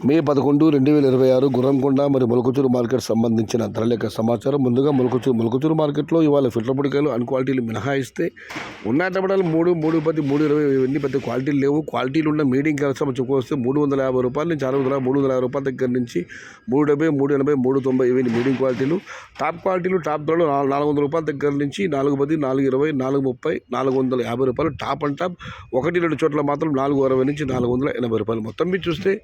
మే 11, 2026 గుర్రంకొండ మరియు మొలకచూరు మార్కెట్ సంబంధించిన ధరల యొక్క సమాచారం. ముందుగా మొలకచూరు మార్కెట్లో ఇవాళ ఫిల్టర్ పొడికాయలు అన్ని క్వాలిటీలు మినహాయిస్తే ఉన్న టమాటాలు 3, 310, 320 ఇవన్నీ పెద్ద క్వాలిటీలు లేవు. క్వాలిటీలు ఉన్న మీడియం కలిసి చెప్పుకొస్తే 350 రూపాయల నుంచి 350 రూపాయల దగ్గర నుంచి 370, 380, 390 ఇవన్నీ మీడియం క్వాలిటీలు. టాప్ క్వాలిటీలు టాప్ ధరలు 400 రూపాయల దగ్గర నుంచి 410, 420, 430, 450 రూపాయలు టాప్ అండ్ టాప్. 1-2 చోట్ల మాత్రం 460 నుంచి 480 రూపాయలు. మొత్తం మీద చూస్తే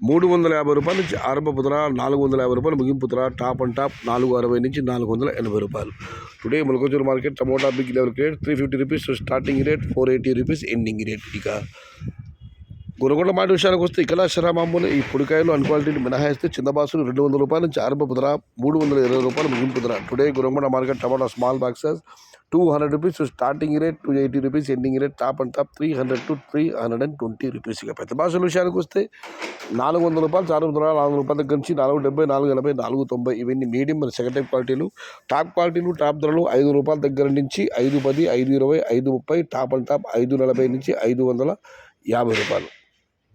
350 రూపాయల నుంచి ఆరంభపు ధర, 450 రూపాయలు ముగింపు ధర. టాప్ అండ్ టాప్ 460 నుంచి 480 రూపాయలు. Today Molakachuru market tomato big level rate 350 rupees starting rate, 480 rupees ending rate. ఇక గురగొండ మాట విషయానికి వస్తే ఇక్కడ శరామాంబులు ఈ పొడికాయలు అన్ క్వాలిటీని మినహాయిస్తే చింతబాసులు 200 రూపాయల నుంచి ఆరంభపు ధర, 320 రూపాయలు ముగింపు ధర. Today Guragonda market tomato small boxes 200 rupees starting rate, 280 rupees ending rate. Top and top 300 to 320 rupees. ఇక పెద్ద భాషల విషయానికి వస్తే 400 రూపాయలు ఆరంభ ధర, 400 రూపాయల దగ్గర నుంచి 470, 480, 490 ఇవన్నీ మీడియం మరియు సెకండ్ టైప్ క్వాలిటీలు. టాప్ క్వాలిటీలు టాప్ ధరలు 5 రూపాయల దగ్గర నుంచి 510, 520, 530. టాప్ అండ్ టాప్ 540 నుంచి 550 రూపాయలు.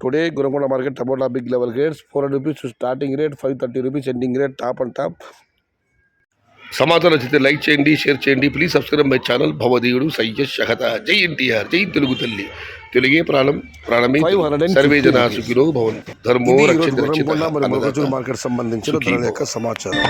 Today Guragonda market tomato big level rates 400 rupees starting rate, 530 rupees ending rate. Top and top. సమాచారం నచ్చితే లైక్ చేయండి, షేర్ చేయండి. Please subscribe my channel. భవదీయుడు సయ్యద్ షహత. జై ఎన్టీఆర్, జై తెలుగు తల్లి. తెలుగే ప్రాణమే సర్వే జనా సుఖినో భవంతు. ధర్మో రక్షిత. మొలకచూరు మార్కెట్ సంబంధించిన ధరల యొక్క సమాచారం.